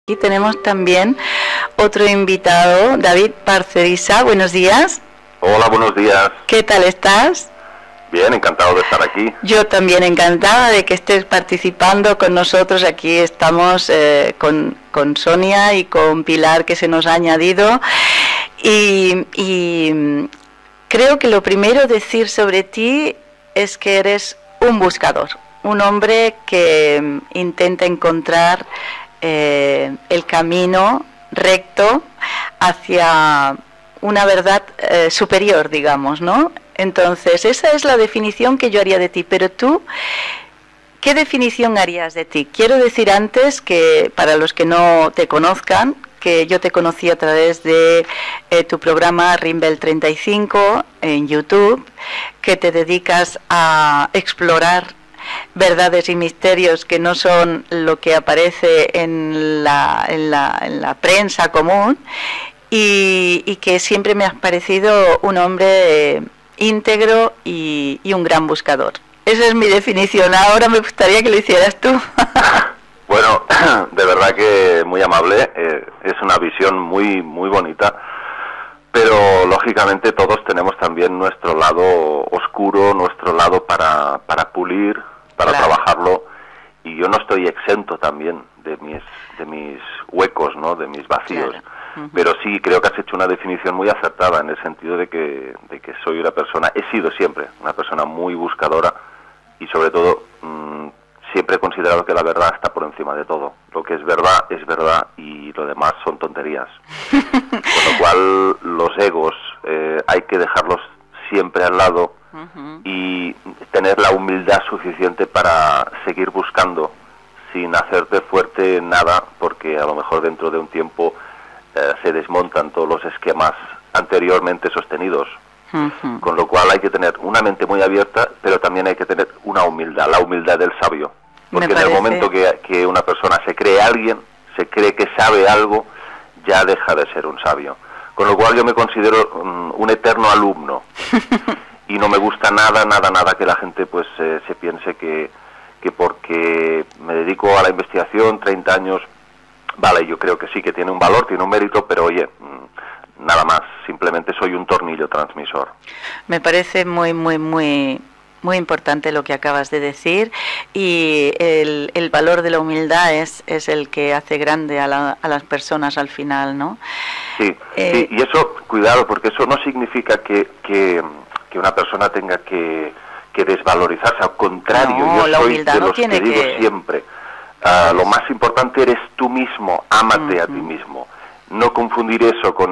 Aquí tenemos también otro invitado, David Parcerisa. Buenos días. Hola, buenos días. ¿Qué tal estás? Bien, encantado de estar aquí. Yo también encantada de que estés participando con nosotros. Aquí estamos con Sonia y con Pilar, que se nos ha añadido. Y creo que lo primero decir sobre ti es que eres un buscador, un hombre que intenta encontrar el camino recto hacia una verdad superior, digamos, ¿no? Entonces, esa es la definición que yo haría de ti. Pero tú, ¿qué definición harías de ti? Quiero decir antes que, para los que no te conozcan, que yo te conocí a través de tu programa Rimbel 35 en YouTube, que te dedicas a explorar verdades y misterios que no son lo que aparece en la prensa común, y que siempre me has parecido un hombre íntegro y un gran buscador. Esa es mi definición. Ahora me gustaría que lo hicieras tú. Bueno, de verdad que muy amable. Es una visión muy bonita, pero lógicamente todos tenemos también nuestro lado oscuro, nuestro lado para pulir, para trabajarlo, y yo no estoy exento también de mis huecos, ¿no? De mis vacíos. Claro. Pero sí creo que has hecho una definición muy acertada, en el sentido de que soy una persona, he sido siempre una persona muy buscadora, y sobre todo siempre he considerado que la verdad está por encima de todo. Lo que es verdad, y lo demás son tonterías. Con lo cual los egos hay que dejarlos siempre al lado y tener la humildad suficiente para seguir buscando sin hacerte fuerte en nada, porque a lo mejor dentro de un tiempo se desmontan todos los esquemas anteriormente sostenidos. Con lo cual hay que tener una mente muy abierta, pero también hay que tener una humildad, la humildad del sabio. Porque en el momento que una persona se cree alguien, se cree que sabe algo, ya deja de ser un sabio. Con lo cual yo me considero un eterno alumno. Y no me gusta nada que la gente pues se piense que porque me dedico a la investigación 30 años, vale, yo creo que sí, que tiene un valor, tiene un mérito, pero oye, nada más, simplemente soy un tornillo transmisor. Me parece muy importante lo que acabas de decir, y el valor de la humildad es el que hace grande a las personas al final, ¿no? Sí, sí, y eso, cuidado, porque eso no significa que una persona tenga que desvalorizarse, al contrario, no, yo soy de los que digo siempre, lo más importante eres tú mismo, ámate a ti mismo. No confundir eso con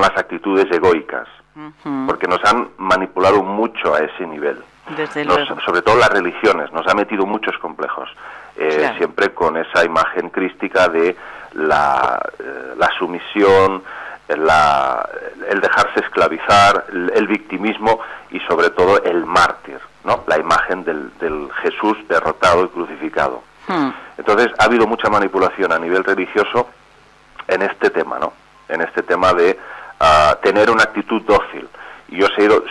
las actitudes egoicas, porque nos han manipulado mucho a ese nivel. Sobre todo las religiones, nos ha metido muchos complejos, claro. Siempre con esa imagen crística de la sumisión, el dejarse esclavizar, el victimismo y sobre todo el mártir, ¿no? La imagen del Jesús derrotado y crucificado. Entonces ha habido mucha manipulación a nivel religioso en este tema, ¿no? En este tema de tener una actitud dócil. Y yo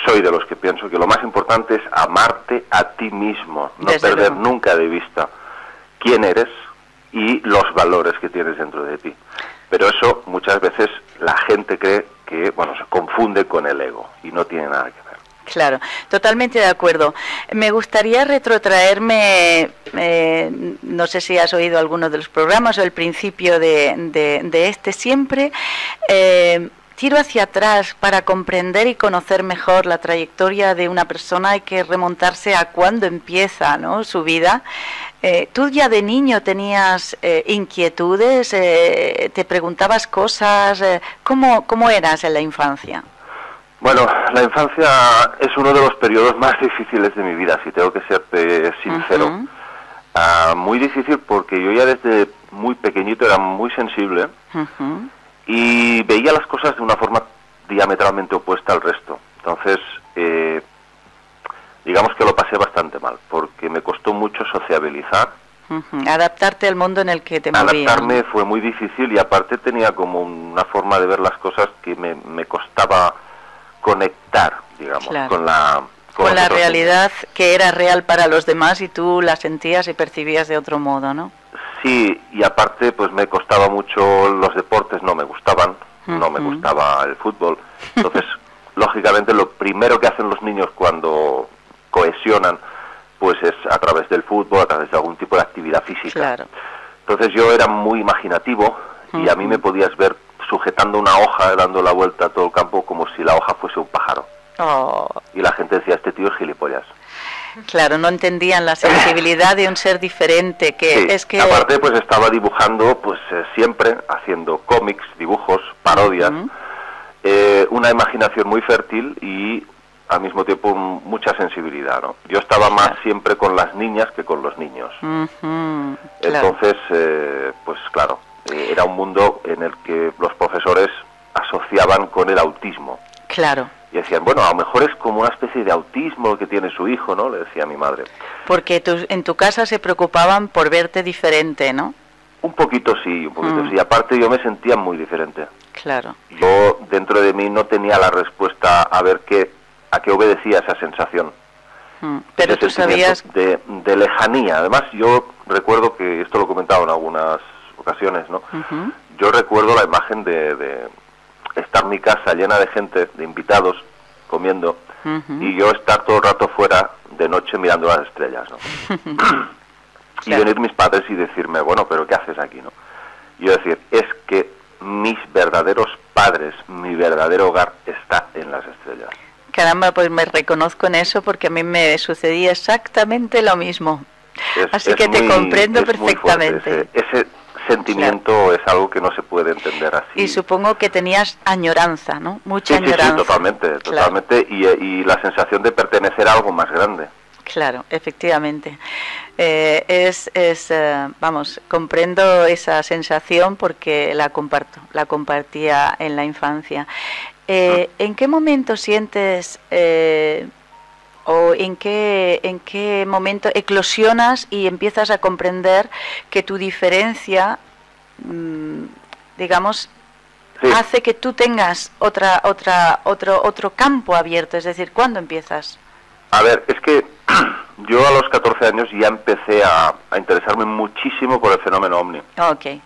soy de los que pienso que lo más importante es amarte a ti mismo, no perder nunca de vista quién eres y los valores que tienes dentro de ti. Pero eso muchas veces la gente cree que, bueno, se confunde con el ego y no tiene nada que ver. Claro, totalmente de acuerdo. Me gustaría retrotraerme, no sé si has oído alguno de los programas o el principio de este siempre. Tiro hacia atrás para comprender y conocer mejor la trayectoria de una persona. Hay que remontarse a cuándo empieza, ¿no?, su vida. ¿Tú ya de niño tenías inquietudes? ¿Te preguntabas cosas? ¿Cómo eras en la infancia? Bueno, la infancia es uno de los periodos más difíciles de mi vida, si tengo que serte sincero. Muy difícil porque yo ya desde muy pequeñito era muy sensible y veía las cosas de una forma diametralmente opuesta al resto. Entonces, digamos que lo pasé bastante mal, porque me costó mucho sociabilizar. Adaptarte al mundo en el que te movías. Adaptarme fue muy difícil, y aparte tenía como una forma de ver las cosas que me costaba conectar, digamos, claro, con la realidad que era real para los demás, y tú la sentías y percibías de otro modo, ¿no? Sí, y aparte pues me costaba mucho los deportes, no me gustaban, no me gustaba el fútbol. Entonces, lógicamente lo primero que hacen los niños cuando cohesionan pues es a través del fútbol, a través de algún tipo de actividad física. Claro. Entonces yo era muy imaginativo y a mí me podías ver sujetando una hoja, dando la vuelta a todo el campo como si la hoja fuese un pájaro. Oh. Y la gente decía, este tío es gilipollas. Claro, no entendían la sensibilidad de un ser diferente, que Sí, es que... aparte pues estaba dibujando pues siempre, haciendo cómics, dibujos, parodias, una imaginación muy fértil y al mismo tiempo mucha sensibilidad, ¿no? Yo estaba más siempre con las niñas que con los niños. Entonces, pues claro, era un mundo en el que los profesores asociaban con el autismo. Claro. Y decían, bueno, a lo mejor es como una especie de autismo que tiene su hijo, ¿no? Le decía a mi madre. Porque en tu casa se preocupaban por verte diferente, ¿no? Un poquito sí, un poquito sí. Aparte yo me sentía muy diferente. Claro. Yo dentro de mí no tenía la respuesta a ver a qué obedecía esa sensación. Pero tú sabías... De lejanía. Además yo recuerdo que, esto lo he comentado en algunas ocasiones, ¿no? Yo recuerdo la imagen de estar mi casa llena de gente, de invitados, comiendo, y yo estar todo el rato fuera de noche mirando las estrellas, ¿no? Y venir mis padres y decirme, bueno, pero ¿qué haces aquí, no? Y yo decir, es que mis verdaderos padres, mi verdadero hogar está en las estrellas. Caramba, pues me reconozco en eso porque a mí me sucedía exactamente lo mismo. Así que te comprendo perfectamente. Ese sentimiento es algo que no se puede entender así. Y supongo que tenías añoranza, ¿no? Mucha añoranza. Sí, totalmente. Y la sensación de pertenecer a algo más grande. Claro, efectivamente. Vamos, comprendo esa sensación porque la compartía en la infancia. ¿En qué momento sientes o en qué momento eclosionas y empiezas a comprender que tu diferencia, digamos, hace que tú tengas otro campo abierto? Es decir, ¿cuándo empiezas? A ver, es que yo a los 14 años ya empecé a interesarme muchísimo por el fenómeno ovni. Okay.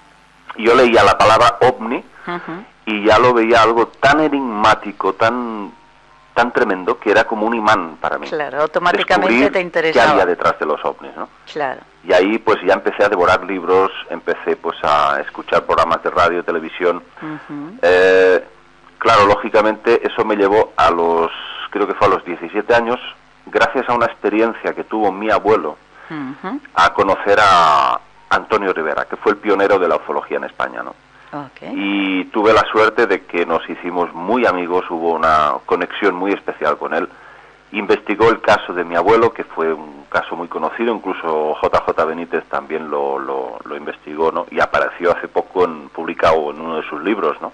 Yo leía la palabra ovni y ya lo veía algo tan enigmático, tan tremendo, que era como un imán para mí. Claro, automáticamente descubrir te interesaba. qué había detrás de los ovnis, ¿no? Claro. Y ahí pues ya empecé a devorar libros, empecé pues a escuchar programas de radio, televisión. Claro, lógicamente eso me llevó creo que fue a los 17 años, gracias a una experiencia que tuvo mi abuelo, a conocer a Antonio Rivera, que fue el pionero de la ufología en España, ¿no? Okay. Y tuve la suerte de que nos hicimos muy amigos, hubo una conexión muy especial con él. Investigó el caso de mi abuelo, que fue un caso muy conocido, incluso JJ Benítez también lo investigó, ¿no? Y apareció hace poco publicado en uno de sus libros, ¿no?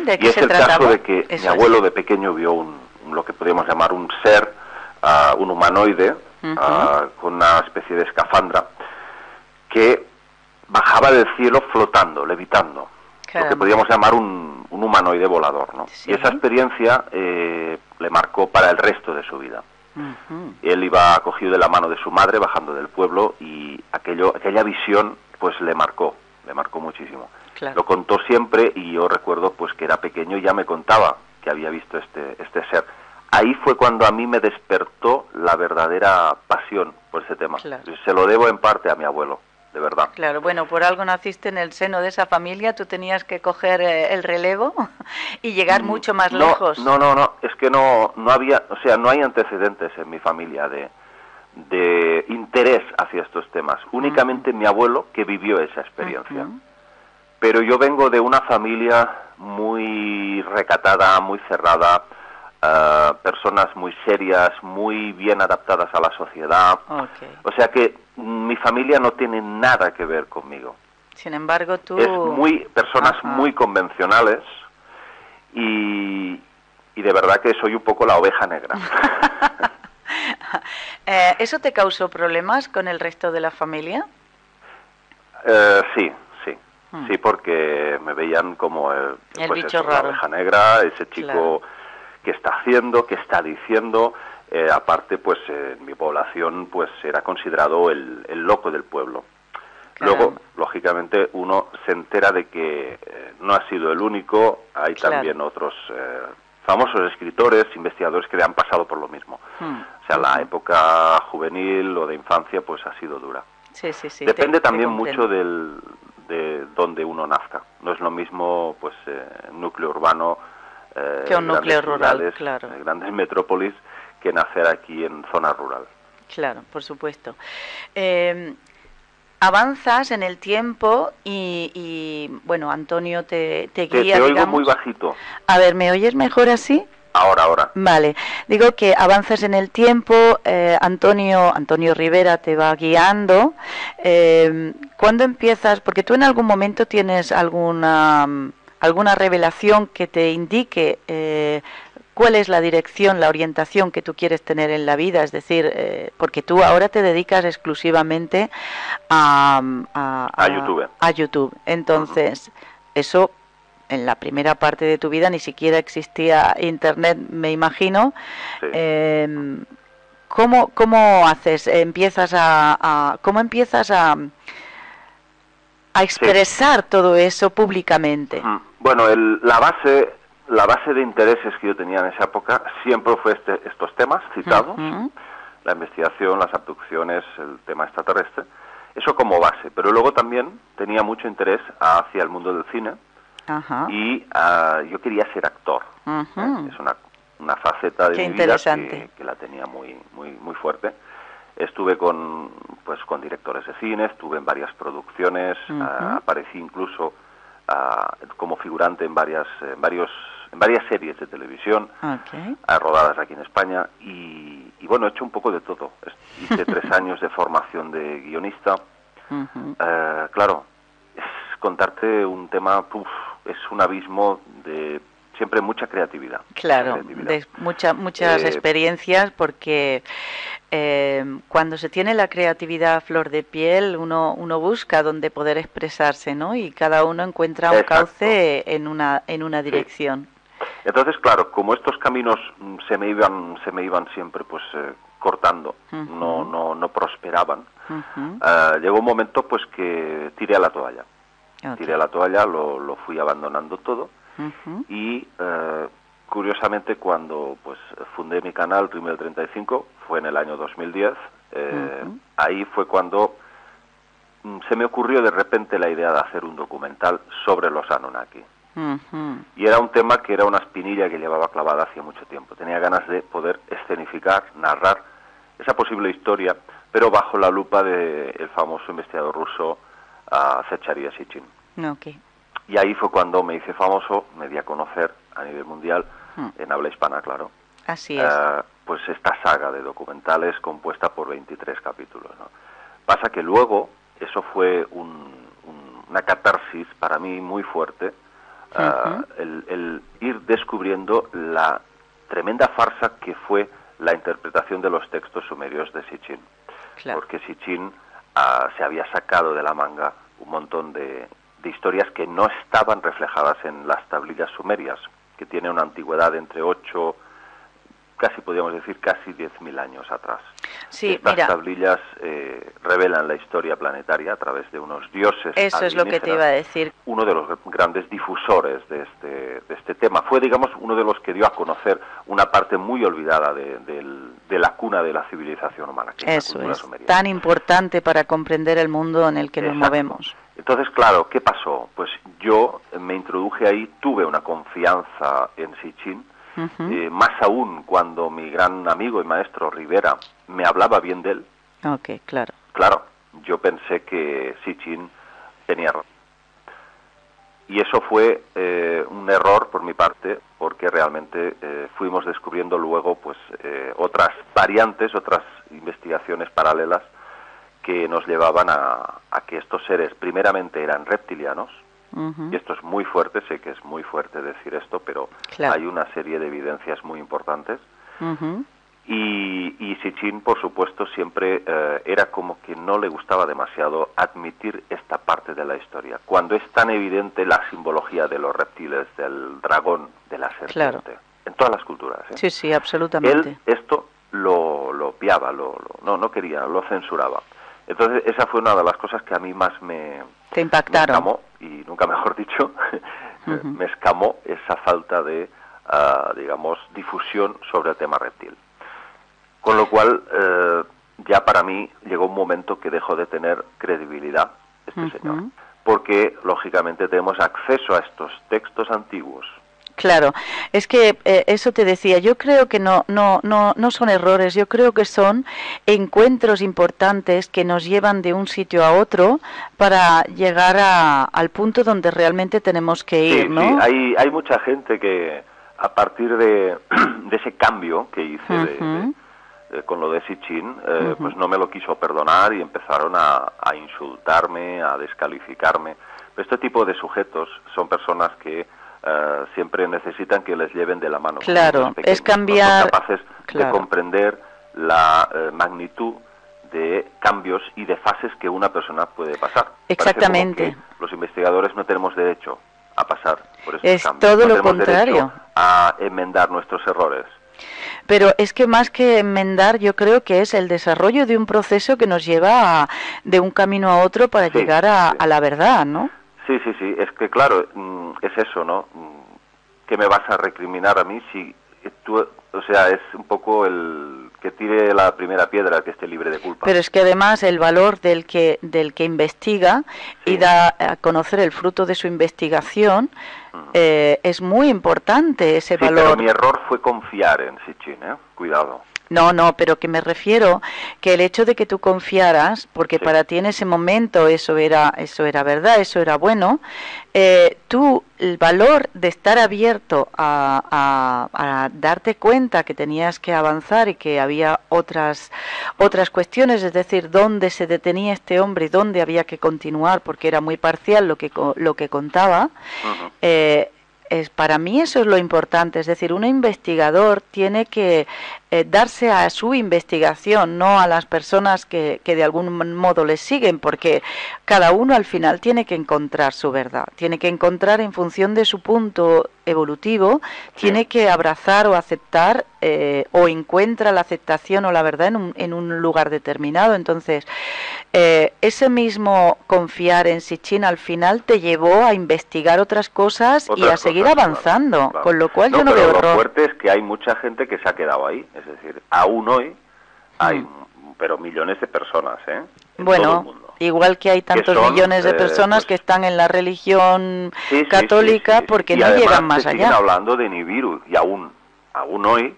¿De qué y es el trataba? caso de que mi abuelo de pequeño vio lo que podríamos llamar un ser, un humanoide, con una especie de escafandra, que bajaba del cielo flotando, levitando. Lo que podríamos llamar un humanoide volador, ¿no? Sí. Y esa experiencia le marcó para el resto de su vida. Él iba cogido de la mano de su madre bajando del pueblo y aquella visión pues le marcó muchísimo. Claro. Lo contó siempre y yo recuerdo pues que era pequeño y ya me contaba que había visto este ser. Ahí fue cuando a mí me despertó la verdadera pasión por ese tema. Claro. Se lo debo en parte a mi abuelo. De verdad. Claro, bueno, por algo naciste en el seno de esa familia, tú tenías que coger el relevo y llegar mucho más lejos. No, es que no había, o sea, no hay antecedentes en mi familia de interés hacia estos temas. Únicamente mi abuelo que vivió esa experiencia. Pero yo vengo de una familia muy recatada, muy cerrada, personas muy serias, muy bien adaptadas a la sociedad. Okay. O sea que mi familia no tiene nada que ver conmigo. Sin embargo, tú... Es personas muy convencionales y de verdad que soy un poco la oveja negra. ¿Eso te causó problemas con el resto de la familia? Sí, porque me veían como el bicho raro. la oveja negra, ese chico... Claro. ¿Qué está haciendo? ¿Qué está diciendo? Aparte, pues en mi población pues era considerado el loco del pueblo. Caramba. Luego, lógicamente, uno se entera de que no ha sido el único, hay también otros famosos escritores, investigadores que han pasado por lo mismo. O sea, la época juvenil o de infancia pues ha sido dura. Sí, sí, sí. Depende también mucho de donde uno nazca. No es lo mismo pues núcleo urbano que un núcleo rural, ciudades, claro. Grandes metrópolis, que nacer aquí en zona rural. Claro, por supuesto. Avanzas en el tiempo y bueno, Antonio te guía, te oigo digamos. muy bajito. A ver, ¿me oyes mejor así? Ahora. Vale, digo que avanzas en el tiempo, Antonio Rivera te va guiando. ¿Cuándo empiezas? Porque tú en algún momento tienes alguna revelación que te indique cuál es la dirección, la orientación que tú quieres tener en la vida, es decir, porque tú ahora te dedicas exclusivamente a YouTube. A YouTube. Entonces, eso en la primera parte de tu vida ni siquiera existía Internet, me imagino. Sí. ¿Cómo haces? ¿Cómo empiezas a expresar todo eso públicamente? Bueno, la base de intereses que yo tenía en esa época siempre fue estos temas citados, la investigación, las abducciones, el tema extraterrestre, eso como base, pero luego también tenía mucho interés hacia el mundo del cine. Y yo quería ser actor. Es una faceta de mi vida que la tenía muy fuerte. Estuve con directores de cine, estuve en varias producciones, aparecí incluso como figurante en varias series de televisión, rodadas aquí en España, y bueno, he hecho un poco de todo. Hice 3 años de formación de guionista. Claro, contarte un tema, es un abismo de siempre mucha creatividad. Claro, de muchas experiencias, porque cuando se tiene la creatividad a flor de piel, uno busca donde poder expresarse, ¿no? Y cada uno encuentra un cauce en una dirección. Sí. Entonces, claro, como estos caminos se me iban siempre pues cortando, no prosperaban, llegó un momento pues que tiré a la toalla. Tiré a la toalla, lo fui abandonando todo y curiosamente cuando pues fundé mi canal Rimmel 35, fue en el año 2010, ahí fue cuando se me ocurrió de repente la idea de hacer un documental sobre los Anunnaki. Y era un tema que era una espinilla que llevaba clavada hacía mucho tiempo. Tenía ganas de poder escenificar, narrar esa posible historia, pero bajo la lupa del famoso investigador ruso Zecharia Sitchin. Y ahí fue cuando me hice famoso, me di a conocer a nivel mundial, en habla hispana, claro. Así es. Pues esta saga de documentales compuesta por 23 capítulos, ¿no? Pasa que luego eso fue una catarsis para mí muy fuerte, el ir descubriendo la tremenda farsa que fue la interpretación de los textos sumerios de Sitchin. Claro. Porque Sitchin se había sacado de la manga un montón de historias que no estaban reflejadas en las tablillas sumerias, que tienen una antigüedad entre 8, casi podríamos decir, casi 10.000 años atrás. Sí, estas tablillas revelan la historia planetaria a través de unos dioses. Eso es lo que te iba a decir. Uno de los grandes difusores de este tema. Fue, digamos, uno de los que dio a conocer una parte muy olvidada de la cuna de la civilización humana. Que eso es tan importante para comprender el mundo en el que nos movemos. Entonces, claro, ¿qué pasó? Pues yo me introduje ahí, tuve una confianza en Sitchin, más aún cuando mi gran amigo y maestro Rivera me hablaba bien de él. Claro. Claro, yo pensé que Sitchin tenía razón. Y eso fue un error por mi parte, porque realmente fuimos descubriendo luego pues otras variantes, otras investigaciones paralelas que nos llevaban a que estos seres primeramente eran reptilianos. Y esto es muy fuerte, sé que es muy fuerte decir esto, pero hay una serie de evidencias muy importantes. Y Sitchin, por supuesto, siempre era como que no le gustaba demasiado admitir esta parte de la historia, cuando es tan evidente la simbología de los reptiles, del dragón, de la serpiente, en todas las culturas. Sí, absolutamente. Él esto lo obviaba, no quería, lo censuraba. Entonces esa fue una de las cosas que a mí más me escamó, y nunca mejor dicho, me escamó esa falta de, digamos, difusión sobre el tema reptil. Con lo cual, ya para mí llegó un momento que dejó de tener credibilidad este señor, porque lógicamente tenemos acceso a estos textos antiguos. Claro, es que eso te decía, yo creo que no son errores, yo creo que son encuentros importantes que nos llevan de un sitio a otro para llegar al punto donde realmente tenemos que ir, ¿no? Sí, hay mucha gente que a partir de ese cambio que hice con lo de Sitchin, pues no me lo quiso perdonar y empezaron a insultarme, a descalificarme. Este tipo de sujetos son personas que siempre necesitan que les lleven de la mano. Claro, es cambiar... No son capaces de comprender la magnitud de cambios y de fases que una persona puede pasar. Exactamente. Los investigadores no tenemos derecho a pasar por estos cambios. Es todo lo contrario. A enmendar nuestros errores. Pero es que más que enmendar, yo creo que es el desarrollo de un proceso que nos lleva de un camino a otro para llegar a la verdad, ¿no? Sí, es que claro, es eso, ¿no? ¿Qué me vas a recriminar a mí si tú, o sea, es un poco el que tire la primera piedra, que esté libre de culpa? Pero es que además el valor del que investiga y da a conocer el fruto de su investigación es muy importante, ese valor. Pero mi error fue confiar en Sitchin, cuidado. No, pero que me refiero que el hecho de que tú confiaras, porque para ti en ese momento eso era verdad, eso era bueno, tú, el valor de estar abierto a darte cuenta que tenías que avanzar y que había otras cuestiones, es decir, dónde se detenía este hombre y dónde había que continuar, porque era muy parcial lo que contaba, para mí eso es lo importante, es decir, un investigador tiene que darse a su investigación, no a las personas que de algún modo les siguen, porque cada uno al final tiene que encontrar su verdad, tiene que encontrar en función de su punto evolutivo, tiene que abrazar o aceptar o encuentra la aceptación o la verdad en un lugar determinado. Entonces, ese mismo confiar en Sitchin al final te llevó a investigar otras cosas y a seguir avanzando, claro. Con lo cual yo no veo error. Lo fuerte es que hay mucha gente que se ha quedado ahí, es decir, aún hoy hay pero millones de personas, en todo el mundo. Igual que hay tantos millones de personas que están en la religión católica porque no llegan más allá. Siguen hablando de Nibiru y aún hoy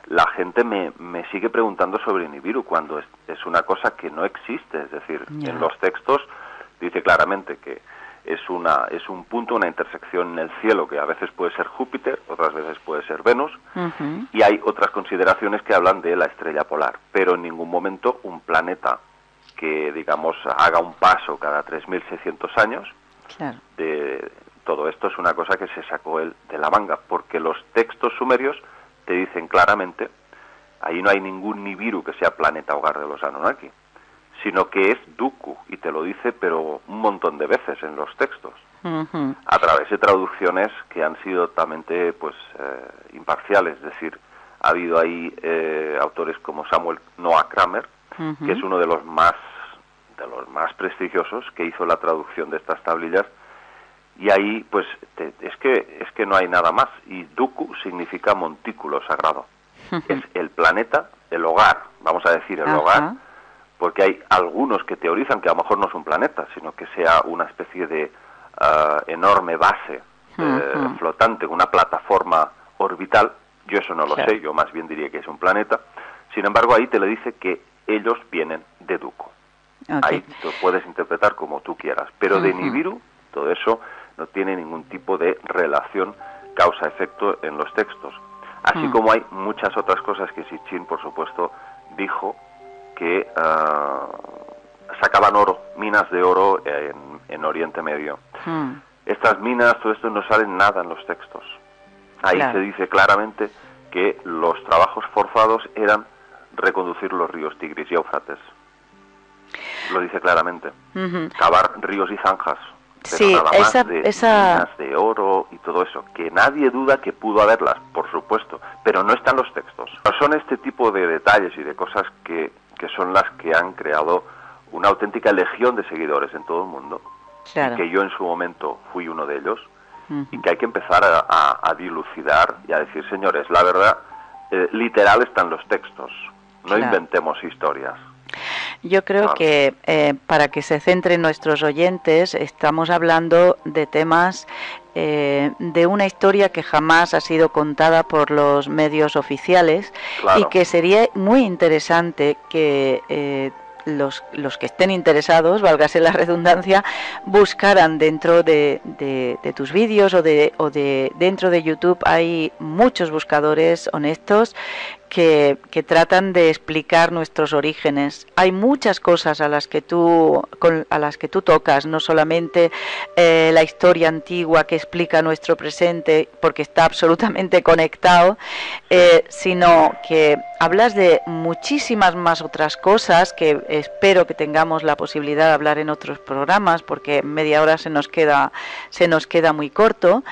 la gente me sigue preguntando sobre Nibiru cuando es una cosa que no existe, es decir, en los textos dice claramente que es un punto, una intersección en el cielo que a veces puede ser Júpiter, otras veces puede ser Venus, y hay otras consideraciones que hablan de la estrella polar, pero en ningún momento un planeta que, digamos, haga un paso cada 3.600 años. Claro. Todo esto es una cosa que se sacó él de la manga, porque los textos sumerios te dicen claramente, ahí no hay ningún Nibiru que sea planeta hogar de los Anunnaki, sino que es Dooku, y te lo dice pero un montón de veces en los textos, a través de traducciones que han sido totalmente imparciales, es decir, ha habido ahí autores como Samuel Noah Kramer, que es uno de los más prestigiosos, que hizo la traducción de estas tablillas, y ahí pues es que no hay nada más, y Dooku significa montículo sagrado, es el planeta, el hogar, vamos a decir el hogar, porque hay algunos que teorizan que a lo mejor no es un planeta, sino que sea una especie de enorme base flotante, una plataforma orbital. Yo eso no lo sé, yo más bien diría que es un planeta. Sin embargo, ahí te le dice que ellos vienen de Dooku. Ahí lo puedes interpretar como tú quieras, pero de Nibiru, todo eso no tiene ningún tipo de relación causa-efecto en los textos. Así como hay muchas otras cosas que Sitchin, por supuesto, dijo que sacaban oro, minas de oro en Oriente Medio. Estas minas, todo esto no salen nada en los textos. Ahí se dice claramente que los trabajos forzados eran reconducir los ríos Tigris y Éufrates. Lo dice claramente. Cavar ríos y zanjas. Pero nada más minas de oro y todo eso, que nadie duda que pudo haberlas, por supuesto, pero no están los textos. Son este tipo de detalles y de cosas que son las que han creado una auténtica legión de seguidores en todo el mundo, claro. y que yo en su momento fui uno de ellos, y que hay que empezar a dilucidar y a decir, señores, la verdad, literal están los textos, no claro. inventemos historias. Yo creo que para que se centren nuestros oyentes, estamos hablando de temas de una historia que jamás ha sido contada por los medios oficiales, claro. Y que sería muy interesante que los que estén interesados, válgase la redundancia, buscaran dentro de tus vídeos o de dentro de YouTube. Hay muchos buscadores honestos que tratan de explicar nuestros orígenes. Hay muchas cosas a las que tú tocas, no solamente la historia antigua que explica nuestro presente, porque está absolutamente conectado, sino que hablas de muchísimas más otras cosas que espero que tengamos la posibilidad de hablar en otros programas, porque media hora se nos queda muy corto.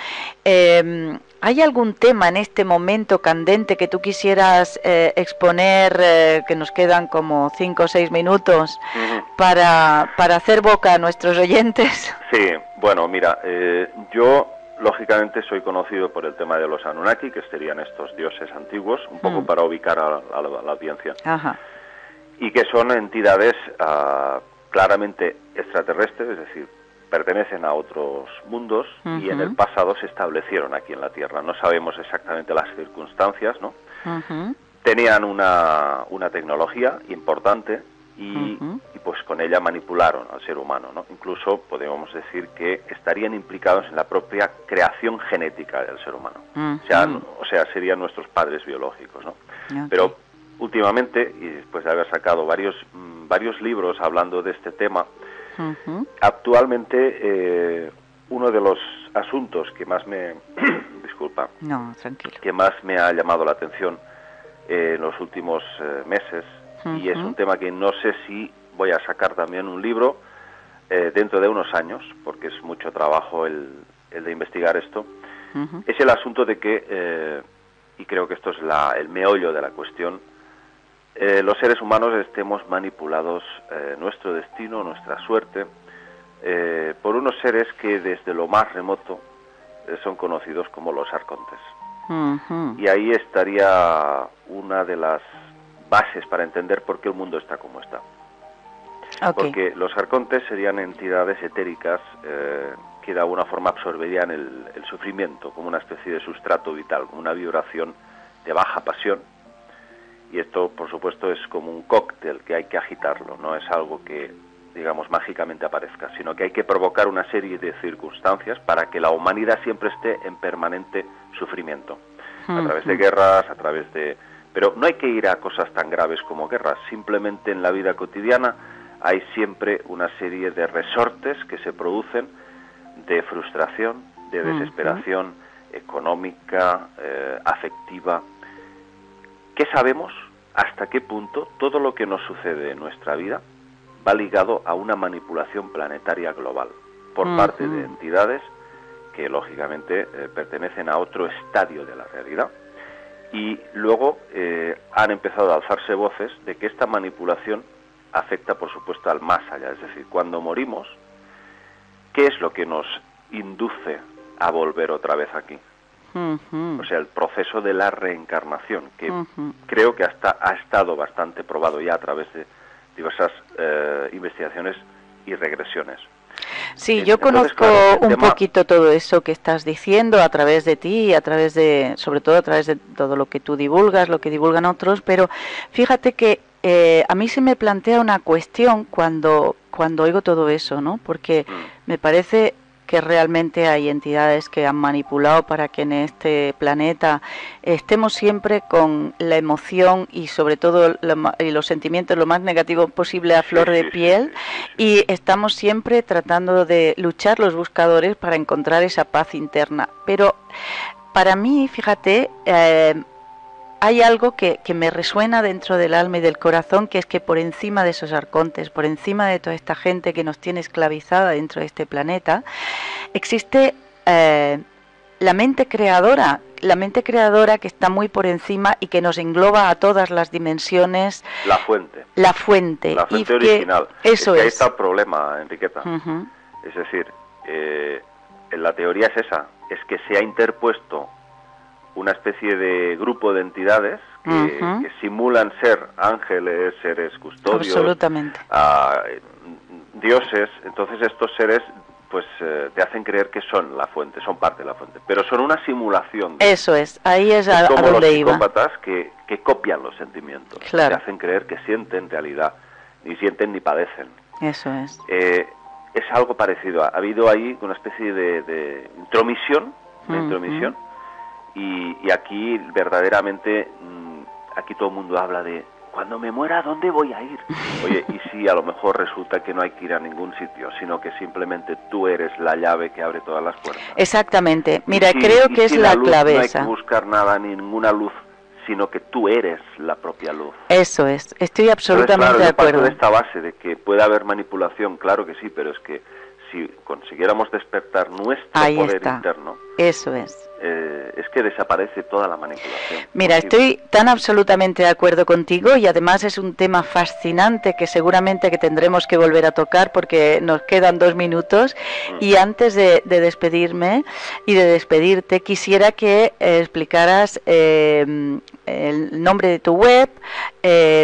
¿Hay algún tema en este momento candente que tú quisieras exponer, que nos quedan como 5 o 6 minutos, para hacer boca a nuestros oyentes? Sí, bueno, mira, yo lógicamente soy conocido por el tema de los Anunnaki, que serían estos dioses antiguos, un poco para ubicar a la audiencia. Ajá. Y que son entidades claramente extraterrestres, es decir, pertenecen a otros mundos y en el pasado se establecieron aquí en la Tierra. No sabemos exactamente las circunstancias, ¿no? Tenían una tecnología importante y pues con ella manipularon al ser humano, ¿no? Incluso podemos decir que estarían implicados en la propia creación genética del ser humano. O sea, serían nuestros padres biológicos, ¿no? Okay. Pero últimamente, y después de haber sacado varios libros hablando de este tema, actualmente uno de los asuntos que más me que más me ha llamado la atención en los últimos meses, y es un tema que no sé si voy a sacar también un libro dentro de unos años, porque es mucho trabajo el de investigar esto, es el asunto de que, y creo que esto es el meollo de la cuestión, los seres humanos estemos manipulados, nuestro destino, nuestra suerte, por unos seres que desde lo más remoto son conocidos como los arcontes. Y ahí estaría una de las bases para entender por qué el mundo está como está. Porque los arcontes serían entidades etéricas que de alguna forma absorberían el sufrimiento como una especie de sustrato vital, como una vibración de baja pasión. Y esto, por supuesto, es como un cóctel que hay que agitarlo, no es algo que, digamos, mágicamente aparezca, sino que hay que provocar una serie de circunstancias para que la humanidad siempre esté en permanente sufrimiento, a través de guerras, a través de... Pero no hay que ir a cosas tan graves como guerras, simplemente en la vida cotidiana hay siempre una serie de resortes que se producen de frustración, de desesperación económica, afectiva. ¿Qué sabemos? ¿Hasta qué punto todo lo que nos sucede en nuestra vida va ligado a una manipulación planetaria global por parte de entidades que lógicamente pertenecen a otro estadio de la realidad? Y luego han empezado a alzarse voces de que esta manipulación afecta, por supuesto, al más allá. Es decir, cuando morimos, ¿qué es lo que nos induce a volver otra vez aquí? O sea, el proceso de la reencarnación, que creo que ha estado bastante probado ya a través de diversas investigaciones y regresiones. Sí, yo conozco un poquito todo eso que estás diciendo a través de ti, sobre todo a través de todo lo que tú divulgas, lo que divulgan otros, pero fíjate que a mí se me plantea una cuestión cuando oigo todo eso, ¿no? Porque me parece que realmente hay entidades que han manipulado para que en este planeta estemos siempre con la emoción y sobre todo los sentimientos lo más negativo posible a flor de piel, y estamos siempre tratando de luchar los buscadores para encontrar esa paz interna. Pero para mí, fíjate, hay algo que me resuena dentro del alma y del corazón, que es que por encima de esos arcontes, por encima de toda esta gente que nos tiene esclavizada dentro de este planeta, existe la mente creadora, la mente creadora que está muy por encima y que nos engloba a todas las dimensiones. La fuente. La fuente. La fuente original. Eso es. Que ahí es. está el problema, Enriqueta. Es decir, la teoría es esa, es que se ha interpuesto una especie de grupo de entidades que simulan ser ángeles, seres custodios, absolutamente, dioses. Entonces estos seres pues te hacen creer que son la fuente, son parte de la fuente, pero son una simulación. Eso es, ahí es a como donde los iba. psicópatas que copian los sentimientos, claro. te hacen creer que sienten en realidad, ni sienten ni padecen. Eso es. Es algo parecido, ha habido ahí una especie de intromisión, y aquí verdaderamente, aquí todo el mundo habla de cuando me muera, ¿a dónde voy a ir? Oye, y si a lo mejor resulta que no hay que ir a ningún sitio, sino que simplemente tú eres la llave que abre todas las puertas. Exactamente, mira, creo que es la clave. No hay que buscar nada, ninguna luz, sino que tú eres la propia luz. Eso es, estoy absolutamente Entonces, claro, de acuerdo. de esta base de que puede haber manipulación, claro que sí, pero es que si consiguiéramos despertar nuestro poder interno, eso es que desaparece toda la manipulación. Mira, estoy tan absolutamente de acuerdo contigo, y además es un tema fascinante que seguramente que tendremos que volver a tocar porque nos quedan 2 minutos. Y antes de despedirme y de despedirte, quisiera que explicaras el nombre de tu web,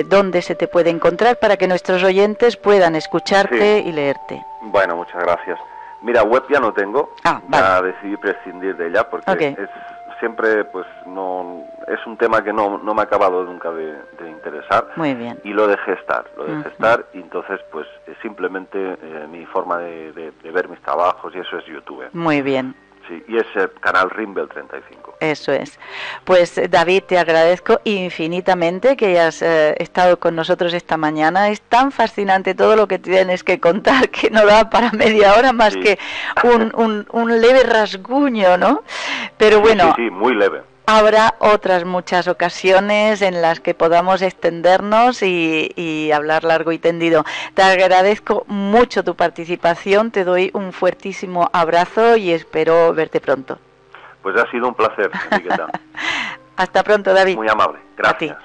dónde se te puede encontrar para que nuestros oyentes puedan escucharte y leerte. Bueno, muchas gracias. Mira, web ya no tengo, vale. Decidí prescindir de ella porque siempre, pues, no es un tema que no me ha acabado nunca de interesar. Muy bien. Y lo dejé estar, y entonces, pues, simplemente mi forma de ver mis trabajos y eso es YouTube. Muy bien. Sí, y es el canal Rimbel 35. Eso es. Pues David, te agradezco infinitamente que hayas estado con nosotros esta mañana. Es tan fascinante todo lo que tienes que contar que no da para media hora más que un leve rasguño, ¿no? Pero bueno, sí, muy leve. Habrá otras muchas ocasiones en las que podamos extendernos y hablar largo y tendido. Te agradezco mucho tu participación, te doy un fuertísimo abrazo y espero verte pronto. Pues ha sido un placer, Enriqueta. Hasta pronto, David. Muy amable, gracias.